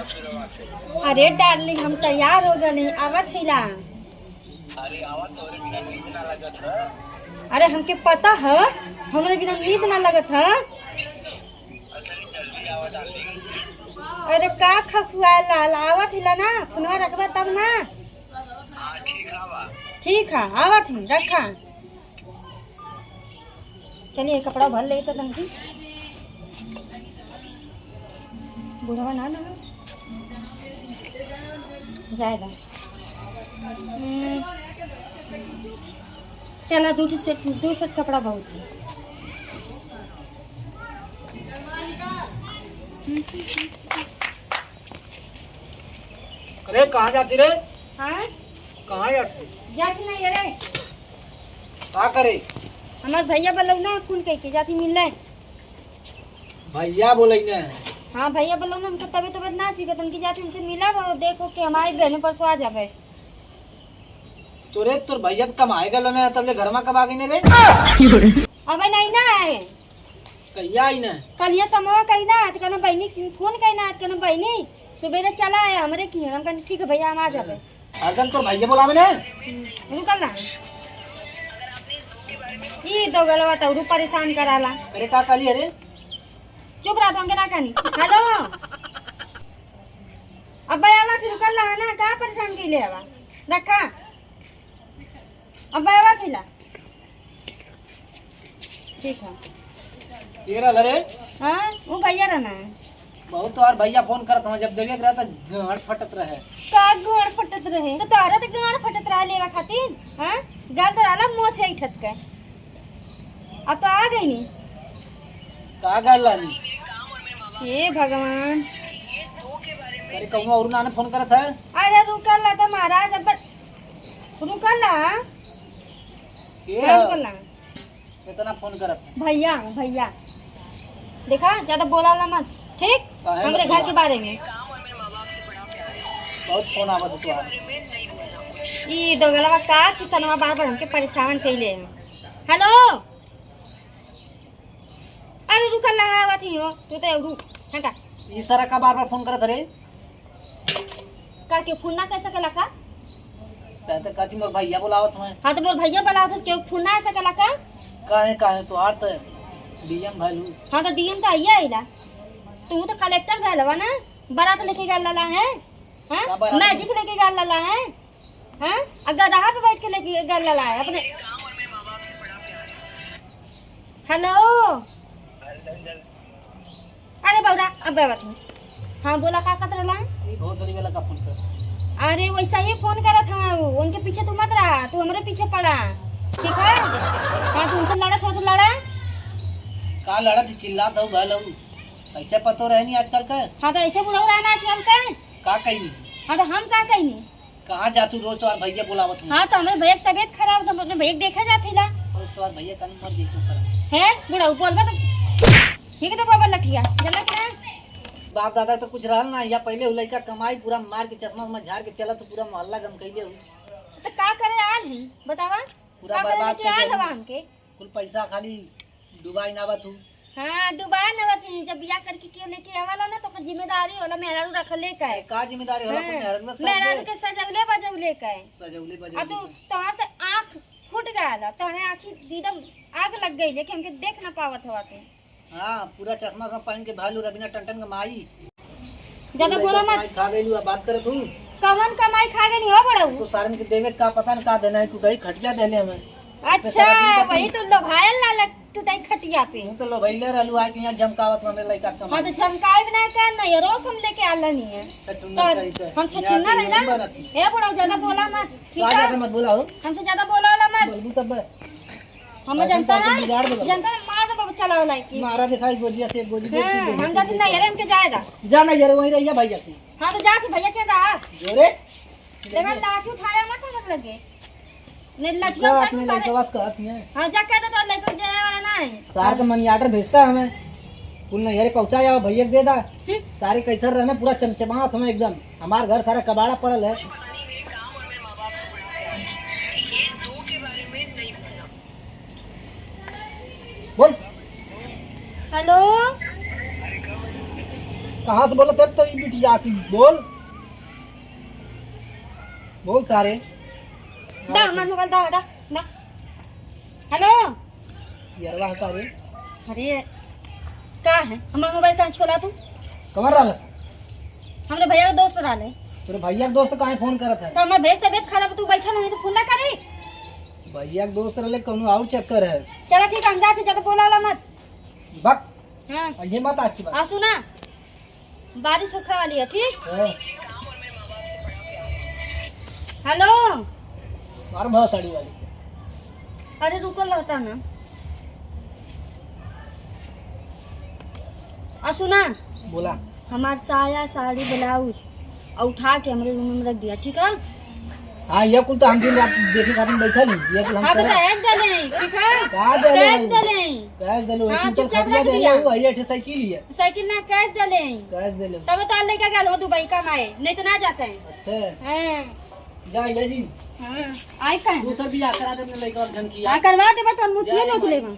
अरे डार्लिंग हम तैयार हो गए आवत हिला। अरे आवत तोरे बिना नींद ना लगत है। अरे हमके पता है हमरे बिना नींद ना लगत है। जल्दी आवत डार्लिंग। अरे का खखुआला आवत हिला ना फोनवा रखबा तब ना। हाँ ठीक है बा। ठीक है आवत ही रखा। चलिए कपड़ा भर ले तो तंकी बुढ़वा ना ना जाएगा। चला दो सेट कपड़ा बहुत है। अरे कहाँ जाती रे? हाँ कहाँ जाती? जाती नहीं अरे क्या करे? हमार भैया बोलो ना खून कह के जाती मिल रहे। भैया बोले ने। हाँ भैया बोलो ना हमको तबीयत ना ठीक है तनकी जाती उनसे मिला वो देखो कि हमारे बहनों परसों आ जावे। तोरे तोर भैया कमाए गलो ने तब ले घर में कब आ गई ने रे? अबे नहीं ना आए कहिया आई ने? कल ये समवा कही ना तो कहना बहनी फोन कही ना कहना बहनी सुबह चला आया हमारे की हम कहना ठीक है भैया हम आ जावे। हरदम तोर भैया बोलावे ने? रुकल ना ये दो गलवा तो परेशान कराला। अरे का काली अरे? चुप रहा तो ना कहनी हेलो अब आवा फिर रुकल ला ना का परेशान के ले आवा रखा अब आवा थिला ठीक है ये रहा रे? हां वो भैया रहना है बहुत तो और भैया फोन करत हूं जब देवे रहा तो गाड़ फटत रहे। का गाड़ फटत रहे तो तारा तो गाड़ फटत रहा लेवा खातिर हां गाड़ तो आला मोछ है ठत के अब तो आ गई नी का गाल लानी? हे भगवान अरे कहूं और ना फोन करत है? अरे रुकल ला तो महाराज अब रुकल ला के रुकल ला इतना फोन करत है? भैया भैया देखा ज्यादा बोला मत ठीक काहे हमरे मत घर बोला? के बारे में बहुत फोन आवत है तुहार। ई दो गलवा का किसनवा बार बार हमके परेशान कइले हेलो अरे रुकल ला आवत ही हो तू तो रुक हटा ई सारा का बार फोन करत रे? का के फोन ना कर सकला का कहते कहती मोर भैया बुलावत हमें। हां तो बोल भैया बुलाओ तो क्यों फोन ना सकला का काहे तो आर तो डीएम भालू। हां तो डीएम तो आइया आइला तू तो कलेक्टर गलवा ना बारात लेके गल ला है का हां बारात? मैजिक लेके गल ला है हां अगर राह पे बैठ के लेके गल ला है अपने हेलो अरे बौरा अब बात है हाँ बोला का कत रहा बहुत बड़ी वाला का फोन कर। अरे वैसा ही फोन करा था उनके पीछे तू मत रहा तू हमारे पीछे पड़ा ठीक है हाँ तू उनसे लड़ा थोड़ा तो लड़ा का लड़ा थी चिल्ला दो भालू ऐसे पतो रहे नहीं आजकल का। हाँ तो ऐसे बुलाओ रहना आजकल का कही हाँ तो हम का कहीं कहाँ जातू रोज तो भैया बुलावत हूँ। हाँ तो हमारे भैया की तबीयत खराब तो अपने भैया देखा जाती ला रोज तो भैया का मत देखो कर है बुढ़ा बोल तो ठीक है तो बाबा लठिया चला क्या बाप दादा तो कुछ रहल ना या पहले लड़का कमाई पूरा मार के चश्मा में झाड़ के चला तो पूरा मोहल्ला गम कैले तो का करे आज ही बतावा पूरा का करे बर्बाद लेके कर आज दिया। हवा हमके कुल पैसा खाली डुबाई नावत हूँ। हाँ दुबारा नवत है जब बिया करके क्यों लेके आवाला ना तो फिर जिम्मेदारी होला मेहरारू रख ले का का जिम्मेदारी होला कुल मेहरत में मेहरारू के सजवले बजवले का सजौले आ बजे तू तोहार तो आँख फूट गया तोहरे आँखी एकदम आग लग गई लेकिन हमके देख ना पावत हवा के हाँ पूरा चश्मा में पहन के भालू रवीना टंटन का माई ज्यादा बोला मत कमाई खा गई बात करत हूँ। कवन कमाई खा गई हो बड़ा तो सारे में के देवे का पता नहीं का देना है तू गई खटिया देले हमें। अच्छा वही तो लोभायल लाला टूटाई खटिया पे तू तो लो भैले रहलू आ के यहाँ झमकावत में मेरे लड़का हाँ कमाई तो झमकाए बिना का नहीं रोज हम लेके आला नहीं है तो हम छछिना नहीं ना ए बड़ा ज्यादा बोला मत ठीक है मत बोला हो हमसे ज्यादा बोला वाला मत बोलबू तब हम जनता ना बिगाड़ देगा। जनता मार दे चला वाला की मारा दिखाई गोजिया से गोजी दे हम जाते नहीं अरे हमके जाएगा जाना यार वहीं रहिया भैया तू हाँ तो जा के भैया के रहा जोरे देखा लाठी उठाया मत मत लगे नहीं जा लठिया अपने लड़के वास कहत है हाँ जा के तो लेकर जाने वाला नहीं सार का मनी ऑर्डर भेजता है हमें कुल नहीं यारे पहुंचा जाओ भैया दे दा सारे कैसर रहना पूरा चमचमाहट हमें एकदम हमारे घर सारा कबाड़ा पड़ल है। बोल हेलो कहाँ से बोला तब तो ये बिटिया की बोल बोल सारे दा हमारा मोबाइल दा दा दा। हेलो यरवा सारे अरे का है हमारा मोबाइल कहाँ छोड़ा तू? कमर रहा हमरे भैया का दोस्त रहा है तेरे भैया के दोस्त कहाँ फोन करत है? तो हमारे भैया की तबीयत खराब है, तू बैठा नहीं तो फोन ना करी। भैया के दोस्त रहे कौनो और चक्कर है। चलो ठीक है हम जाते, ज्यादा बोला ला मत। बक हाँ ये मत आज की बात आ सुना, बारिश होने वाली है ठीक। है। हेलो मार बहुत साड़ी वाली अरे रुको लगता ना। आ सुना, बोला हमार साया साड़ी ब्लाउज और उठा के हमारे रूम में रख दिया ठीक है। हाँ ये कुल तो हम दिन रात देखे खातिर बैठल ही ये कुल हम हाँ तो करे कैश डालें ठीक है, का दे कैश डालें, कैश दे लो हाँ, एक चल चुपचाप खटिया रख दे दिया। वो ये ठे साइकिल ही है साइकिल ना कैश डालें। कैश दे लो तब तो लेके गया हो दुबई कमाए, नहीं तो ना जाते हैं। अच्छा हाँ जा ये जी हाँ आई का तू सब भी आकर आ दे अपने लड़का और धन की हाँ करवा दे, बस मुझे नोच लेगा।